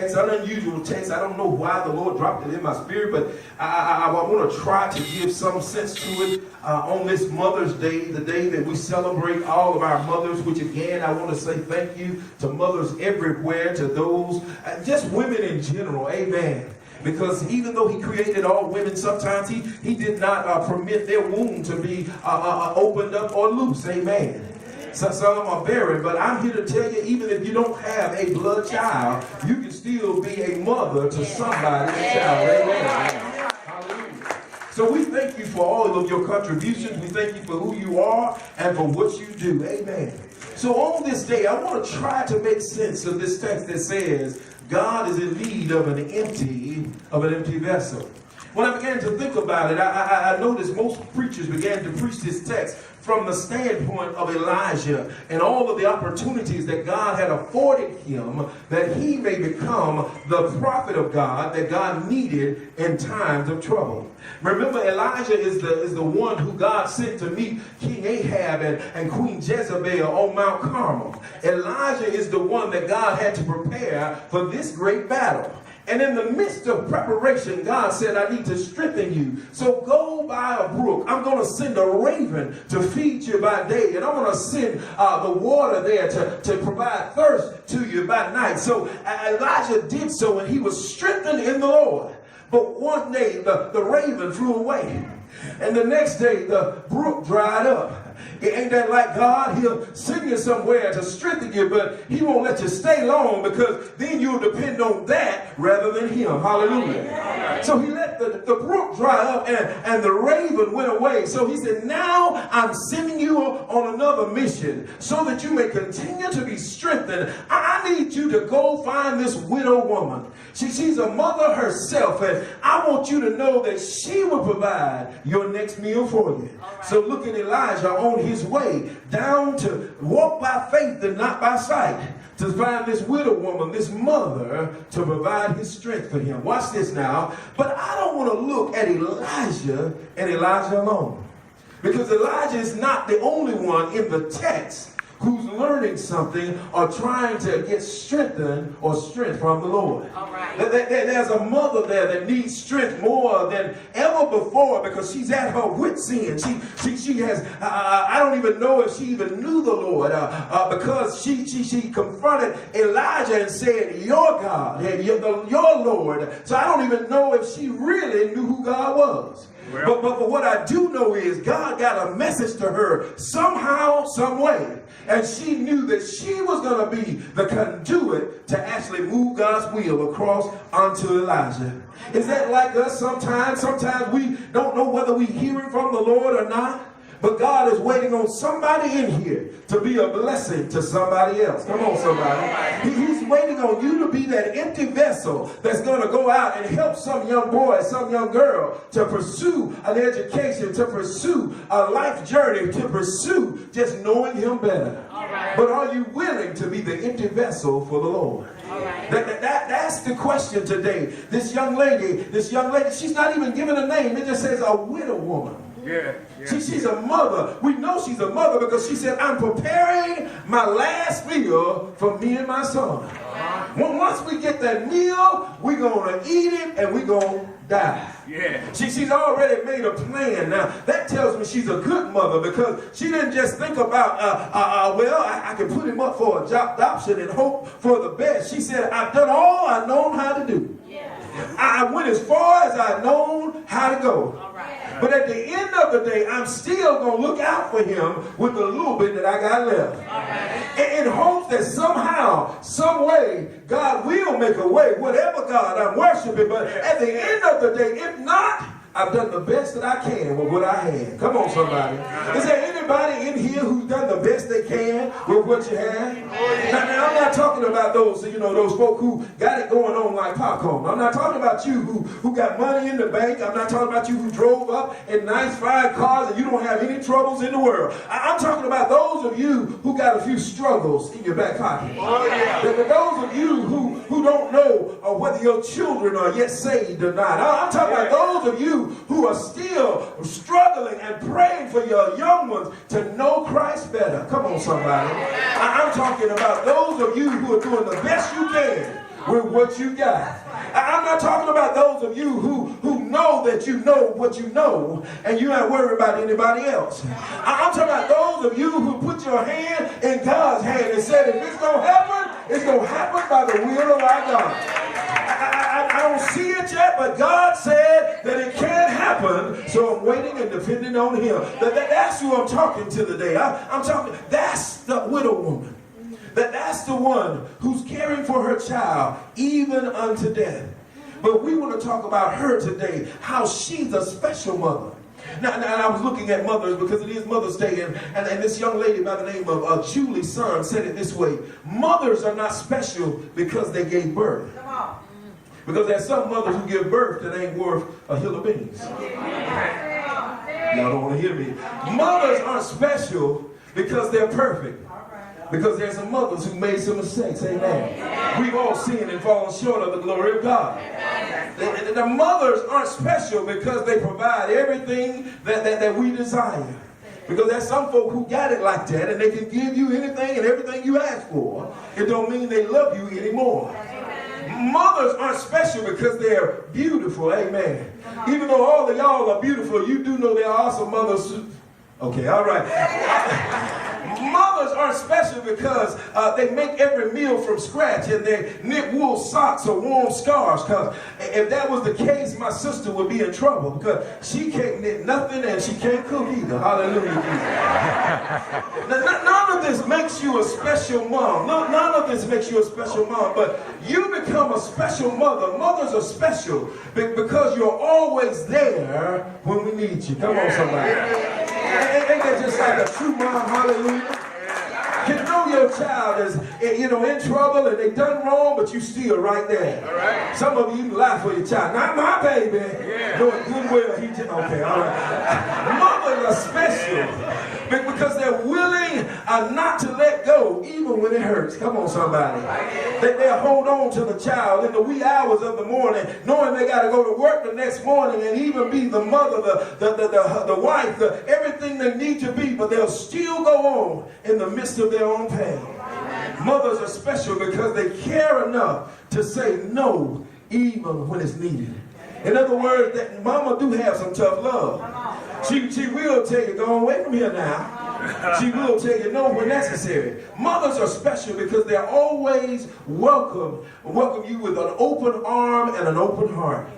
text, an unusual text. I don't know why the Lord dropped it in my spirit, but I want to try to give some sense to it on this Mother's Day, the day that we celebrate all of our mothers, which again, I want to say thank you to mothers everywhere, to those, just women in general, amen. Because even though he created all women, sometimes he did not permit their womb to be opened up or loose, amen. So some are barren, but I'm here to tell you, even if you don't have a blood child, you can still be a mother to somebody's child. Amen. Hallelujah. So we thank you for all of your contributions. We thank you for who you are and for what you do. Amen. So on this day, I want to try to make sense of this text that says, God is in need of an empty vessel. When I began to think about it, I noticed most preachers began to preach this text from the standpoint of Elijah and all of the opportunities that God had afforded him that he may become the prophet of God that God needed in times of trouble. Remember, Elijah is the one who God sent to meet King Ahab and Queen Jezebel on Mount Carmel. Elijah is the one that God had to prepare for this great battle. And in the midst of preparation, God said, I need to strengthen you. So go by a brook. I'm going to send a raven to feed you by day. And I'm going to send the water there to provide thirst to you by night. So Elijah did so, and he was strengthened in the Lord. But one day, the raven flew away. And the next day, the brook dried up. Ain't that like God? He'll send you somewhere to strengthen you, but he won't let you stay long, because then you'll depend on that rather than him. Hallelujah. So he let the brook dry up, and the raven went away. So he said, now I'm sending you on another mission so that you may continue to be strengthened. I need you to go find this widow woman. She's a mother herself, and I want you to know that she will provide your next meal for you. Right. So look at Elijah on his way down to walk by faith and not by sight, to find this widow woman, this mother, to provide his strength for him. Watch this now. But I don't want to look at Elijah and Elijah alone, because Elijah is not the only one in the text who's learning something or trying to get strengthened or strength from the Lord. All right. There's a mother there that needs strength more than ever before, because she's at her wit's end. She has, I don't even know if she even knew the Lord, because she confronted Elijah and said, your God, and your Lord. So I don't even know if she really knew who God was. Well, but what I do know is God got a message to her somehow, some way. And she knew that she was going to be the conduit to actually move God's will across onto Elijah. Is that like us sometimes? Sometimes we don't know whether we're hearing from the Lord or not. But God is waiting on somebody in here to be a blessing to somebody else. Come on, somebody. He's waiting on you to be that empty vessel that's going to go out and help some young boy, some young girl to pursue an education, to pursue a life journey, to pursue just knowing him better. Right. But are you willing to be the empty vessel for the Lord? Right. That's the question today. This young lady, she's not even given a name. It just says a widow woman. Yeah. She's a mother. We know she's a mother because she said, I'm preparing my last meal for me and my son. Once we get that meal, we're going to eat it and we're going to die. Yeah. She's already made a plan. Now, that tells me she's a good mother, because she didn't just think about, I can put him up for adoption and hope for the best. She said, I've done all I know how to do. Yeah. I went as far as I known how to go. All right. But at the end of the day, I'm still going to look out for him with the little bit that I got left. Right. In hopes that somehow, some way, God will make a way, whatever God I'm worshiping. But at the end of the day, if not, I've done the best that I can with what I had. Come on, somebody. Is there anybody in here who's done the best they can with what you had? Now, I'm not talking about those, those folk who got it going on like popcorn. I'm not talking about you who got money in the bank. I'm not talking about you who drove up in nice, fine cars and you don't have any troubles in the world. I'm talking about those of you who got a few struggles in your back pocket. Oh, yeah. Those of you who don't know whether your children are yet saved or not. I'm talking about those of you who are still struggling and praying for your young ones to know Christ better. Come on, somebody. I'm talking about those of you who are doing the best you can with what you got. I'm not talking about those of you who know that you know what you know and you're not worried about anybody else. I'm talking about those of you who put your hand in God's hand and said, if it's going to happen, it's going to happen by the will of our God. I don't see it yet, but God said that it can happen, so I'm waiting and depending on him. That's who I'm talking to today. I'm talking, that's the widow woman. That's the one who's caring for her child even unto death. But we want to talk about her today, how she's a special mother. Now I was looking at mothers because it is Mother's Day, and this young lady by the name of Julie Son said it this way: mothers are not special because they gave birth. Come on. Because there's some mothers who give birth that ain't worth a hill of beans. Y'all don't want to hear me. Mothers aren't special because they're perfect. Because there's some mothers who made some mistakes. Amen. We've all sinned and fallen short of the glory of God. The mothers aren't special because they provide everything that we desire. Because there's some folk who got it like that, and they can give you anything and everything you ask for. It don't mean they love you anymore. Mothers aren't special because they're beautiful. Amen. Even though all of y'all are beautiful, you do know there are some mothers who... Okay, all right. Mothers aren't special because they make every meal from scratch and they knit wool socks or warm scarves. Because if that was the case, my sister would be in trouble because she can't knit nothing and she can't cook either. Hallelujah. None of this makes you a special mom. None of this makes you a special mom, but you become a special mother. Mothers are special because you're always there when we need you. Come on, somebody. Ain't that just like a true mom? Hallelujah. You know your child is, in trouble and they done wrong, but you still right there. All right. Some of you lie for your child. Not my baby. Yeah. Knowing good well okay, all right. Mothers are special because they're willing not to let go even when it hurts. Come on, somebody. They'll hold on to the child in the wee hours of the morning, knowing they got to go to work the next morning and even be the mother, the wife, everything they need to be, but they'll still go on in the midst of their own pain. Mothers are special because they care enough to say no even when it's needed. In other words, that mama do have some tough love. She will tell you, go away from here now. She will tell you no when necessary. Mothers are special because they're always welcome you with an open arm and an open heart.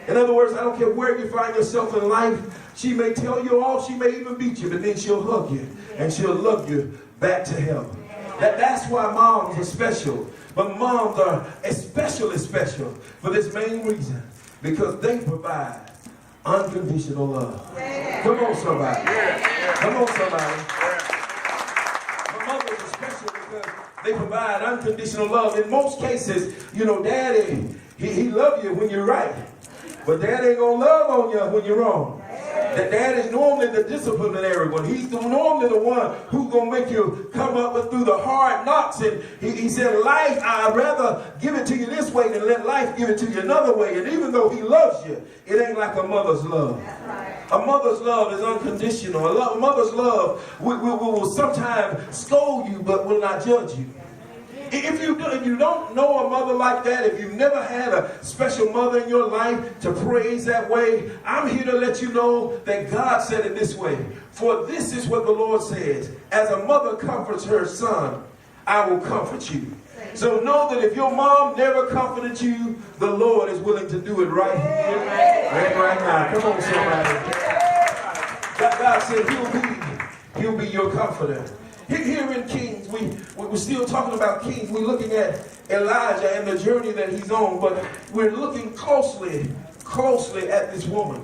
In other words, I don't care where you find yourself in life, she may tell you off, she may even beat you, but then she'll hug you and she'll love you back to heaven. That's why moms are special. But moms are especially special for this main reason, because they provide unconditional love. Come on, somebody. Come on, somebody. But mothers are special because they provide unconditional love. In most cases, daddy, he love you when you're right. But dad ain't gonna love on you when you're wrong. That dad is normally the disciplinary one. He's normally the one who's going to make you come up with through the hard knocks. And he said, life, I'd rather give it to you this way than let life give it to you another way. And even though he loves you, it ain't like a mother's love. A mother's love is unconditional. A mother's love will sometimes scold you but will not judge you. If you don't know a mother like that, if you've never had a special mother in your life to praise that way, I'm here to let you know that God said it this way. For this is what the Lord says: as a mother comforts her son, I will comfort you. So know that if your mom never comforted you, the Lord is willing to do it right here and right now. Come on, somebody. God said he'll be your comforter. Here in Kings, we're still talking about Kings. We're looking at Elijah and the journey that he's on, but we're looking closely at this woman.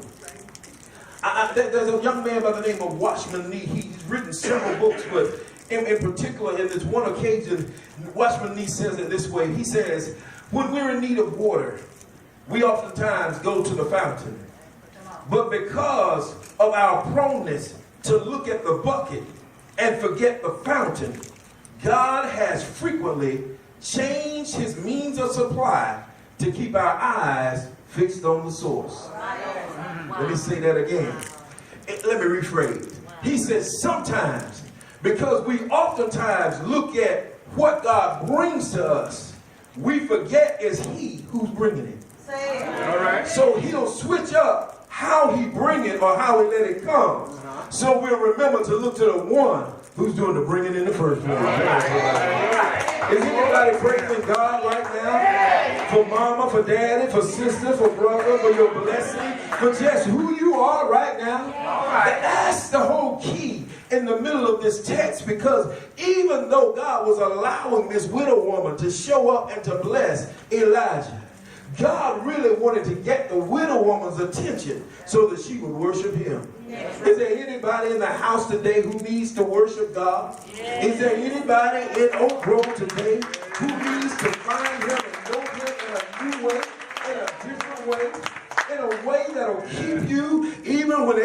There's a young man by the name of Watchman Nee. He's written several books, but in particular, in this one occasion, Watchman Nee says it this way. He says, when we're in need of water, we oftentimes go to the fountain. But because of our proneness to look at the bucket and forget the fountain, God has frequently changed his means of supply to keep our eyes fixed on the source. Let me say that again. Let me rephrase. He says sometimes, because we oftentimes look at what God brings to us, we forget it's he who's bringing it. All right. So he'll switch up how he bring it or how he let it come. So we'll remember to look to the one who's doing the bringing in the first place. Is anybody praising God right now? For mama, for daddy, for sister, for brother, for your blessing, for just who you are right now? That's the whole key in the middle of this text, because even though God was allowing this widow woman to show up and to bless Elijah, God really wanted to get the widow woman's attention so that she would worship him. Is there anybody in the house today who needs to worship God? Is there anybody in Oak Grove today who needs to find him and know him in a new way, in a different way, in a way that'll keep you even when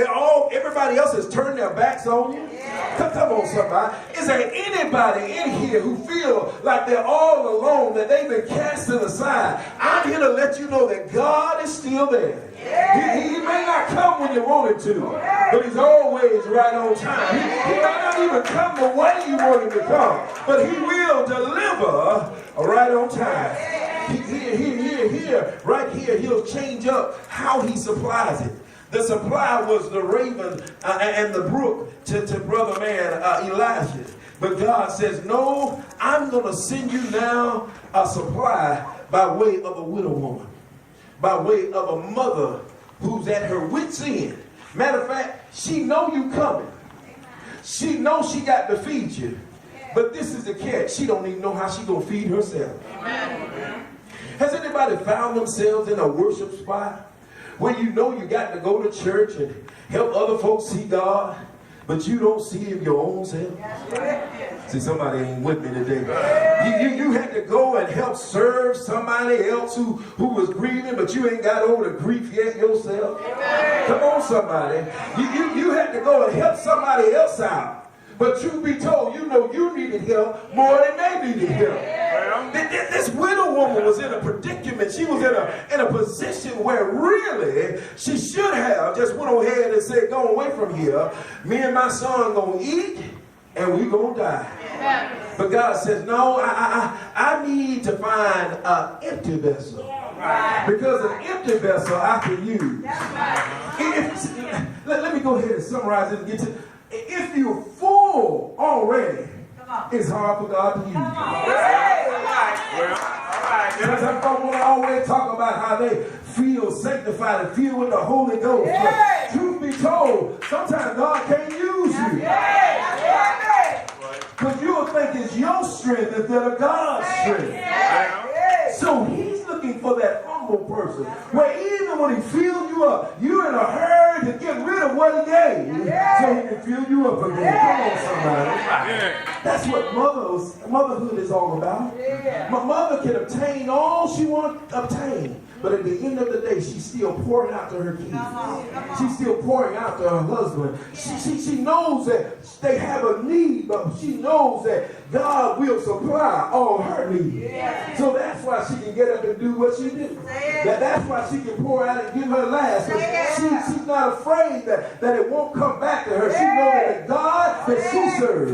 everybody else has turned their backs on you? Come on, somebody. Is there anybody in here who feel like they're all alone, that they've been casted aside? I'm here to let you know that God is still there. He may not come when you want him to, but he's always right on time. He may not even come the way you want him to come, but he will deliver right on time. Right here, he'll change up how he supplies it. The supply was the raven and the brook to brother man Elijah. But God says, no, I'm going to send you now a supply by way of a widow woman, by way of a mother who's at her wit's end. Matter of fact, she know you coming. She knows she got to feed you. But this is the catch. She don't even know how she going to feed herself. Amen. Has anybody found themselves in a worship spot where you know you got to go to church and help other folks see God, but you don't see him your own self? See, somebody ain't with me today. You had to go and help serve somebody else who was grieving, but you ain't got over the grief yet yourself. Come on, somebody. You had to go and help somebody else out. But truth be told, you know you needed help more than they needed help. This widow woman was in a predicament. She was in a position where really she should have just went ahead and said, go away from here. Me and my son gonna eat and we gonna die. But God says, no, I need to find an empty vessel. Because an empty vessel I can use. Let me go ahead and summarize it and get to. If you're full already, it's hard for God to use you. Some folks want to always talk about how they feel sanctified and feel with the Holy Ghost. But truth be told, sometimes God can't use you. Because you'll think it's your strength instead of God's strength. So he's looking for that humble person where even when he fills you up, you're in a hurry to get rid of what he gave so he can fill you up again. Come on, somebody. That's what motherhood is all about. My mother can obtain all she wants to obtain, but at the end of the day, she's still pouring out to her kids. She's still pouring out to her husband. She knows that they have a need, but she knows that God will supply all her needs. So that's why she can get up and do what she do. That's why she can pour out and give her last. She's not afraid that it won't come back to her. She knows that the God that she serves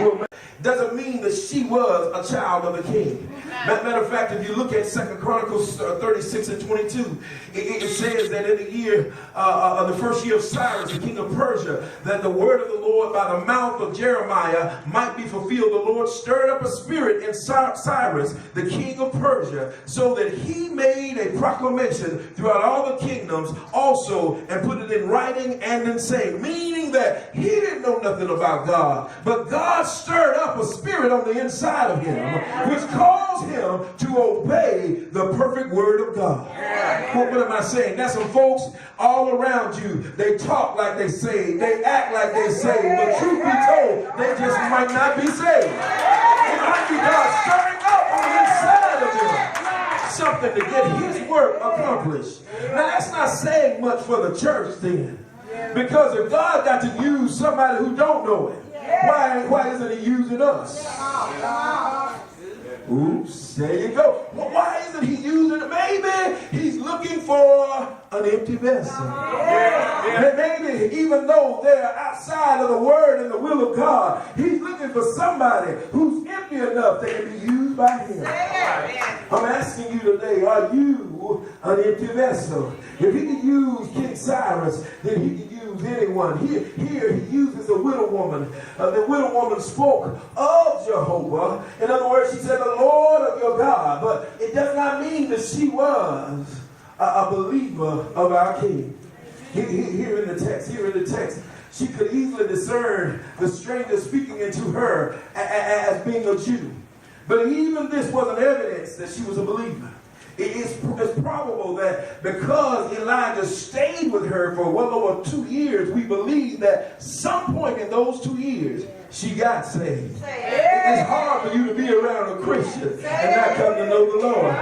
will make. Doesn't mean that she was a child of the king. Matter of fact, if you look at 2 Chronicles 36 and 22, it says that in the year, the first year of Cyrus, the king of Persia, that the word of the Lord by the mouth of Jeremiah might be fulfilled. The Lord stirred up a spirit in Cyrus, the king of Persia, so that he made a proclamation throughout all the kingdoms also, and put it in writing and in saying, meaning that he didn't know nothing about God, but God stirred up a spirit on the inside of him, which caused him to obey the perfect word of God. What am I saying? That's some folks all around you. They talk like they saved. They act like they saved. But truth be told, they just might not be saved. It might be God stirring up on the inside of them something to get his work accomplished. Now that's not saying much for the church then. Because if God got to use somebody who don't know it, why isn't he using us? Oops, there you go. Well, why isn't he using it? Maybe he's looking for an empty vessel. Maybe even though they're outside of the word and the will of God, he's looking looking for somebody who's empty enough that can be used by him. I'm asking you today, are you an empty vessel? If he could use King Cyrus, then he could use anyone. Here he uses a widow woman. The widow woman spoke of Jehovah. In other words, she said, the Lord of your God. But it does not mean that she was a believer of our King. Here in the text, she could easily discern the stranger speaking into her as being a Jew. But even this wasn't evidence that she was a believer. It's probable that because Elijah stayed with her for well over 2 years, we believe that some point in those 2 years, she got saved. It's hard for you to be around a Christian and not come to know the Lord.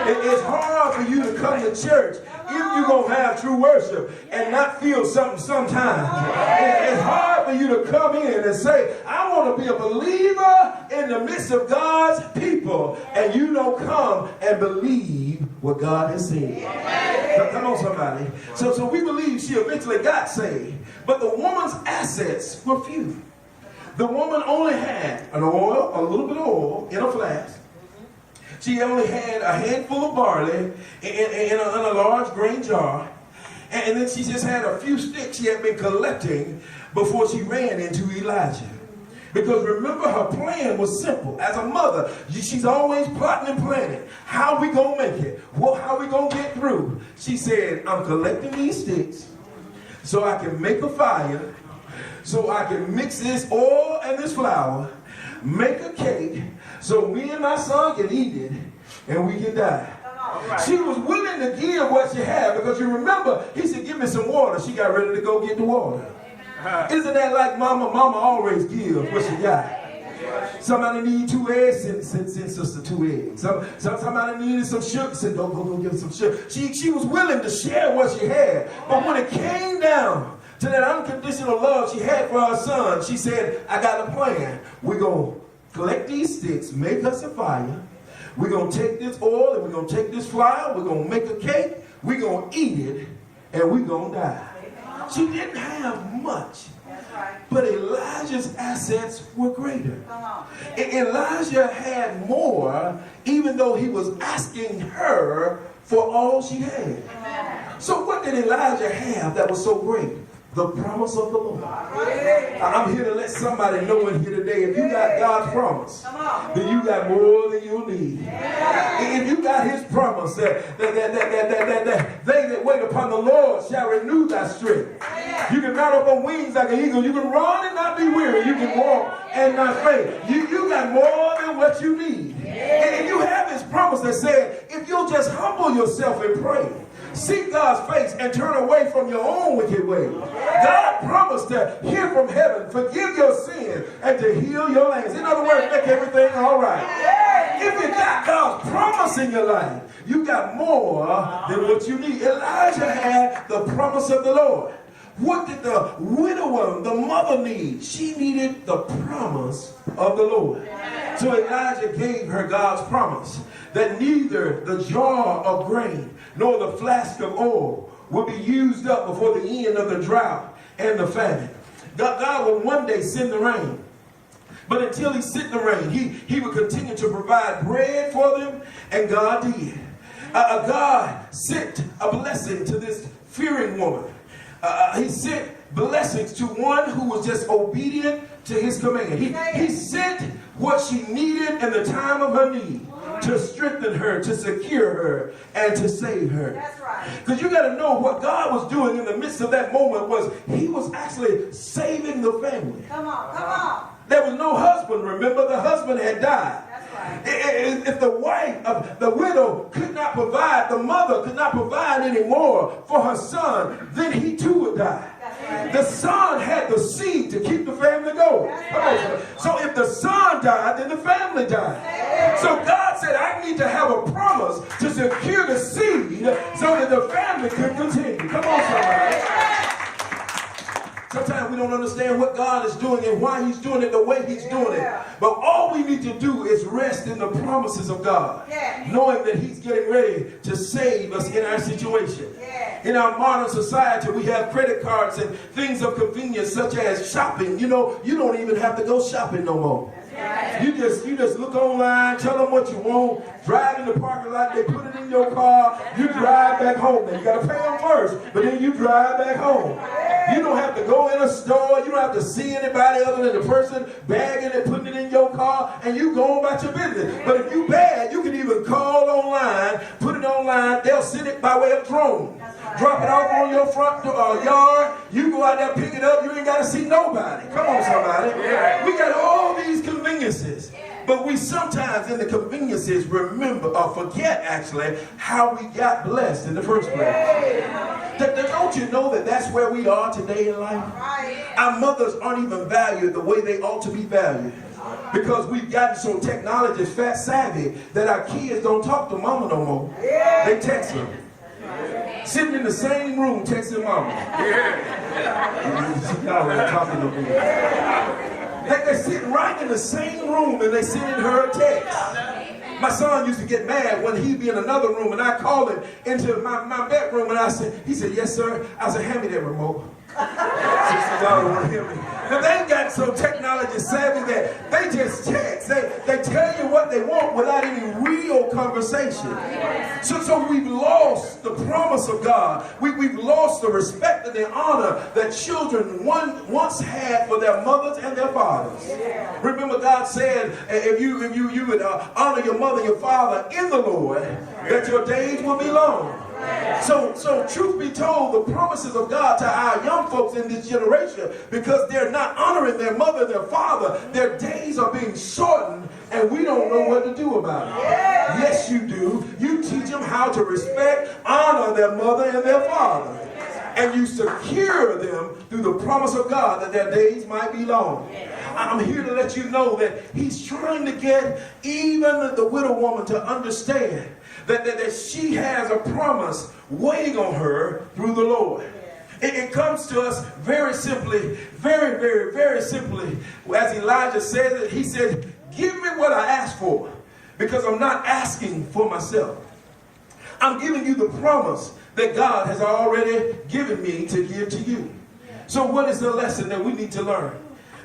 It's hard for you to come to church if you're going to have true worship and not feel something sometimes. It's hard for you to come in and say, I want to be a believer in the midst of God's people, and you don't come and believe what God has said. So, come on, somebody. So we believe she eventually got saved, but the woman's assets were few. The woman only had a little bit of oil in a flask. She only had a handful of barley in a large grain jar. And then she just had a few sticks she had been collecting before she ran into Elijah. Because remember, her plan was simple. As a mother, she's always plotting and planning. How we going to make it? How we going to get through? She said, I'm collecting these sticks so I can make a fire, so I can mix this oil and this flour, make a cake, so me and my son can eat it, and we can die. She was willing to give what she had, because you remember, he said, give me some water. She got ready to go get the water. Isn't that like mama? Mama always gives what she got. Somebody need 2 eggs, send sister 2 eggs. Somebody needed some sugar, said go get some sugar. She was willing to share what she had. But when it came down to that unconditional love she had for her son, she said, I got a plan. We're going to collect these sticks, make us a fire. We're going to take this oil and we're going to take this flour. We're going to make a cake. We're going to eat it, and we're going to die. She didn't have much, but Elijah's assets were greater. Elijah had more, even though he was asking her for all she had. So what did Elijah have that was so great? The promise of the Lord. I'm here to let somebody know in here today, if you got God's promise, then you got more than you'll need. If you got his promise, that they that wait upon the Lord shall renew thy strength. You can mount up on wings like an eagle. You can run and not be weary. You can walk and not faint. You got more than what you need. And if you have his promise that said, if you'll just humble yourself and pray, seek God's face and turn away from your own wicked ways, God promised to hear from heaven, forgive your sin, and to heal your lands. In other words, make everything all right. If you got God's promise in your life, you got more than what you need. Elijah had the promise of the Lord. What did the widow woman, the mother, need? She needed the promise of the Lord. So Elijah gave her God's promise that neither the jar of grain nor the flask of oil will be used up before the end of the drought and the famine. God will one day send the rain. But until he sent the rain, he would continue to provide bread for them, and God did. God sent a blessing to this fearing woman. He sent blessings to one who was just obedient to his command. He sent what she needed in the time of her need to strengthen her, to secure her, and to save her. That's right. Because you got to know what God was doing in the midst of that moment was he was actually saving the family. Come on. There was no husband, remember? The husband had died. If the wife of the widow could not provide, the mother could not provide anymore for her son, then he too would die. The son had the seed to keep the family going. So if the son died, then the family died. So God said, I need to have a promise to secure the seed so that the family could continue. Come on, somebody. Sometimes we don't understand what God is doing and why he's doing it the way he's doing it. But all we need to do is rest in the promises of God, knowing that he's getting ready to save us in our situation. In our modern society, we have credit cards and things of convenience such as shopping. You know, you don't even have to go shopping no more. You just look online, tell them what you want, drive in the parking lot, they put it in your car, you drive back home. Now you got to pay them first, but then you drive back home. You don't have to go in a store, you don't have to see anybody other than the person bagging it, putting it in your car, and you go about your business. But if you bad, you can even call online, put it online, they'll send it by way of drone. Drop it off on your front yard. You go out there, pick it up. You ain't got to see nobody. Come on, somebody. We got all these conveniences. But we sometimes in the conveniences remember or forget actually how we got blessed in the first place. Don't you know that that's where we are today in life? Our mothers aren't even valued the way they ought to be valued. Because we've gotten so technology savvy that our kids don't talk to mama no more. They text them. Sitting in the same room texting mama. Y'all ain't talking to me. They're sitting right in the same room and they sending her a text. My son used to get mad when he'd be in another room and I called him into my bedroom and he said, yes sir. I said, hand me that remote. Y'all don't want to hear me. Now they've got so technology savvy that they just text. They tell you what they want without any real conversation. So we've lost the promise of God. We've lost the respect and the honor that children once had for their mothers and their fathers. Remember God said, if you would honor your mother and your father in the Lord, that your days will be long. So truth be told, the promises of God to our young folks in this generation, because they're not honoring their mother and their father, their days are being shortened and we don't know what to do about it. Yes, you do. You teach them how to respect, honor their mother and their father. And you secure them through the promise of God that their days might be long. I'm here to let you know that he's trying to get even the widow woman to understand that she has a promise waiting on her through the Lord. It comes to us very simply, very, very, very simply. As Elijah said it, he said, give me what I asked for, because I'm not asking for myself. I'm giving you the promise that God has already given me to give to you. So what is the lesson that we need to learn?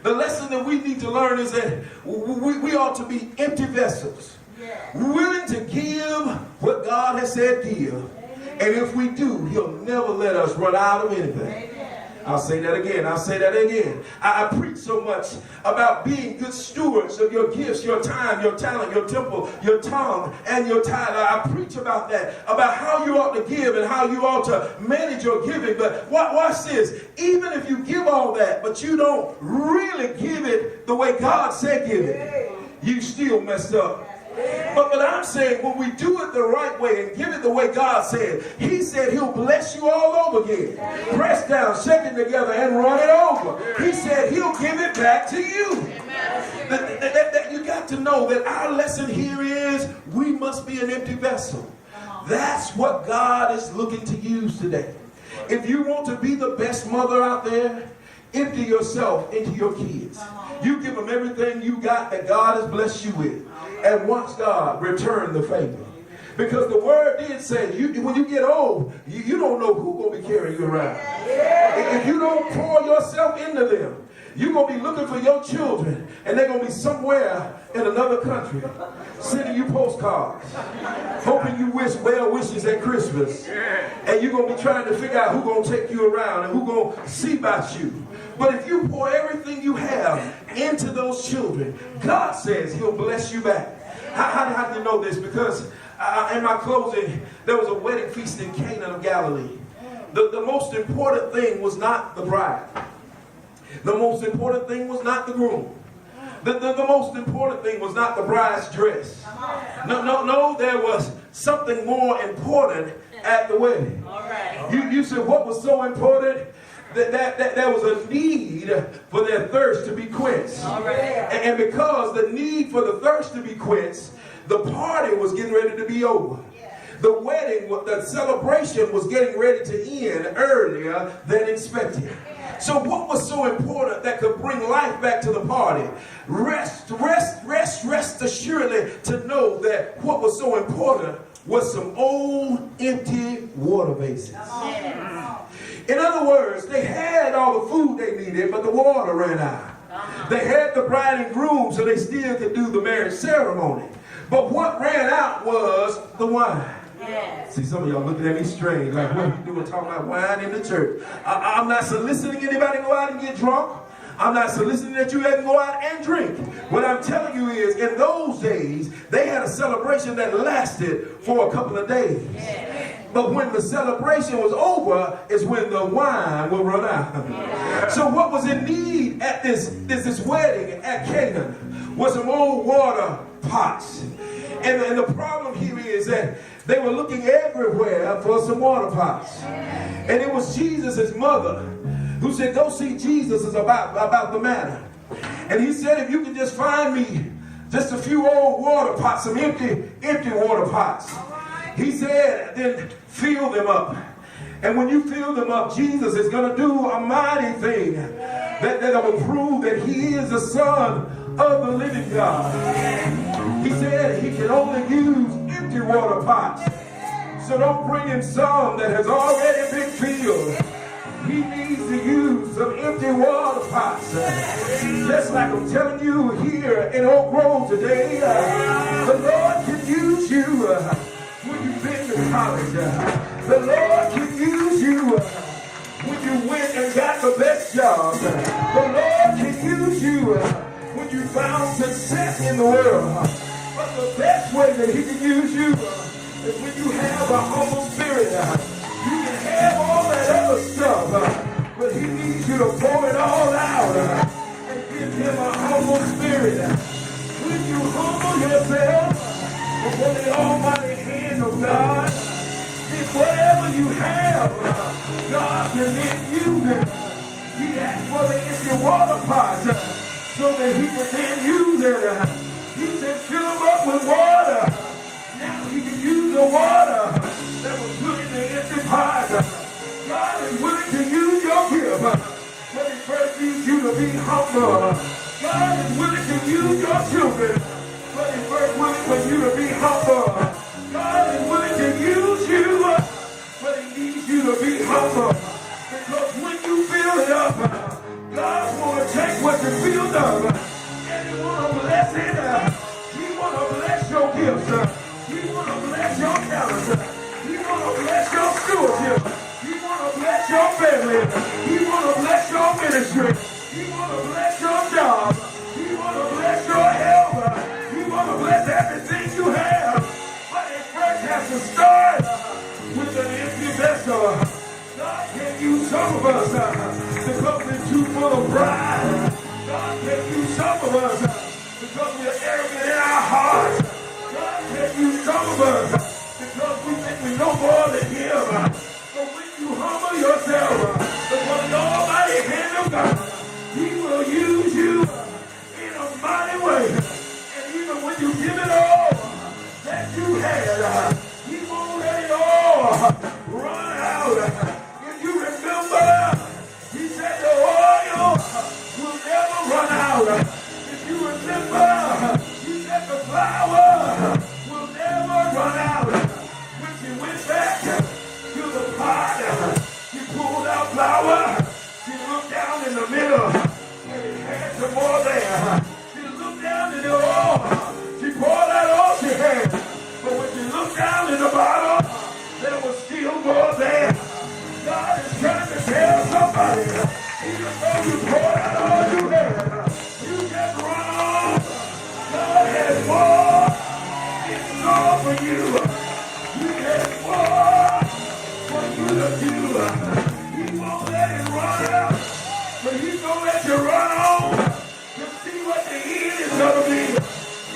The lesson that we need to learn is that we ought to be empty vessels. Willing to give what God has said give. And if we do, he'll never let us run out of anything. I'll say that again. I'll say that again. I preach so much about being good stewards of your gifts, your time, your talent, your temple, your tongue, and your tithe. I preach about that, about how you ought to give and how you ought to manage your giving. But watch this. Even if you give all that, but you don't really give it the way God said give it, you still messed up. But I'm saying when we do it the right way and give it the way God said, he said he'll bless you all over again. Press down, shake it together, and run it over. He said he'll give it back to you. You got to know that our lesson here is we must be an empty vessel. That's what God is looking to use today. If you want to be the best mother out there, empty yourself into your kids. You give them everything you got that God has blessed you with. And watch God return the favor. Because the word did say, when you get old, you don't know who's going to be carrying you around. If you don't pour yourself into them, you're going to be looking for your children, and they're going to be somewhere in another country sending you postcards, hoping you wish well wishes at Christmas. And you're going to be trying to figure out who's going to take you around and who's going to see about you. But if you pour everything you have into those children, God says he'll bless you back. How do you know this? Because in my closing, there was a wedding feast in Cana of Galilee. The most important thing was not the bride. The most important thing was not the groom. The most important thing was not the bride's dress. No, there was something more important at the wedding. You said, what was so important? That there was a need for their thirst to be quenched. And because the need for the thirst to be quenched, the party was getting ready to be over. The wedding, the celebration was getting ready to end earlier than expected. So what was so important that could bring life back to the party? Rest assuredly to know that what was so important was some old empty water basins. In other words, they had all the food they needed, but the water ran out. They had the bride and groom, so they still could do the marriage ceremony. But what ran out was the wine. Yes. See, some of y'all looking at me strange, like, what are you doing talking about wine in the church? I'm not soliciting anybody to go out and get drunk. I'm not soliciting that you even go out and drink. What I'm telling you is, in those days, they had a celebration that lasted for a couple of days. Yes. But when the celebration was over, is when the wine will run out. Yes. So what was in need at this wedding at Canaan was some old water pots. And the problem here is that they were looking everywhere for some water pots. And it was Jesus' mother who said, go see Jesus is about the matter. And he said, if you can just find me just a few old water pots, some empty water pots. He said, then fill them up. And when you fill them up, Jesus is going to do a mighty thing that will prove that he is the Son of the living God. He said he can only use empty water pots. So don't bring him some that has already been filled. He needs to use some empty water pots. Just like I'm telling you here in Oak Grove today, the Lord can use you when you've been to college. The Lord can use you when you went and got the best job. The Lord can use you when you found success in the world. But the best way that he can use you is when you have a humble spirit. You can have all that other stuff, but he needs you to pour it all out and give him a humble spirit. When you humble yourself before the almighty hand of God, then whatever you have, God can then use it. He asked for the empty water pots so that he could then use it. He said, fill them up with water. Now he can use the water that was put in the empty pot. God is willing to use your gift, but he first needs you to be humble. God is willing to use your children, but he first willing for you to be humble. God is willing to use you, but he needs you to be humble. Because when you build it up, God want to take what you build up and he want to bless it. He want to bless your gifts. He want to bless your talents. He want to bless your stewardship. He want to bless your family. He want to bless your ministry. He want to bless your job. He want to bless your health. He want to bless everything you have. But it first has to start with an empty vessel. God can use some of us because we're too full of pride. God can use some of us because we're arrogant in our hearts. God can use some of us because we think we know more than him. But when you humble yourself before the almighty hand of God, he will use you in a mighty way. And even when you give it all that you had, he won't let it all run out. If you remember, he said the oil will never run out. If you remember, he said the flour will never run out. When she went back to the pot, she pulled out flour. She looked down in the middle, and it had some more there. She looked down in the oil. She poured out all she had. But when she looked down in the bottle, there was still more there. God is trying to tell somebody, even though you poured out all you had, you just run on. God has more in store for you. He has more for you to do. He won't let it run out, but he's going to let you run on to see what the end is going to be.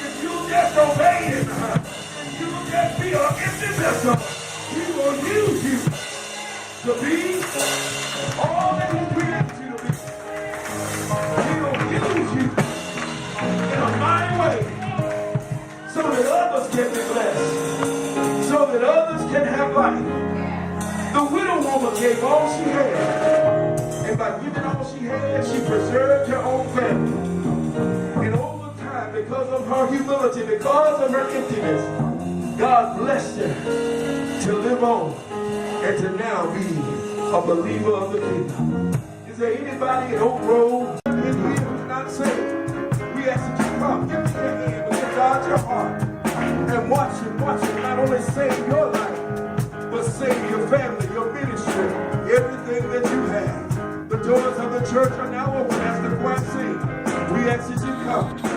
If you just obey him, if you just be an empty vessel, he will use you to be all that he created you to be. He will use you in a mighty way so that others can be blessed, so that others can have life. The widow woman gave all she had, and And by giving all she had, she preserved her own family. And over time, because of her humility, because of her emptiness, God blessed her to live on and to now be a believer of the kingdom. Is there anybody in Oak Grove in here who's not saved? We ask that you come, give me your hand, but give God your heart. And watch him not only save your life, but save your family, your ministry, everything that you have. The doors of the church are now open as the choir sings. We ask that you come.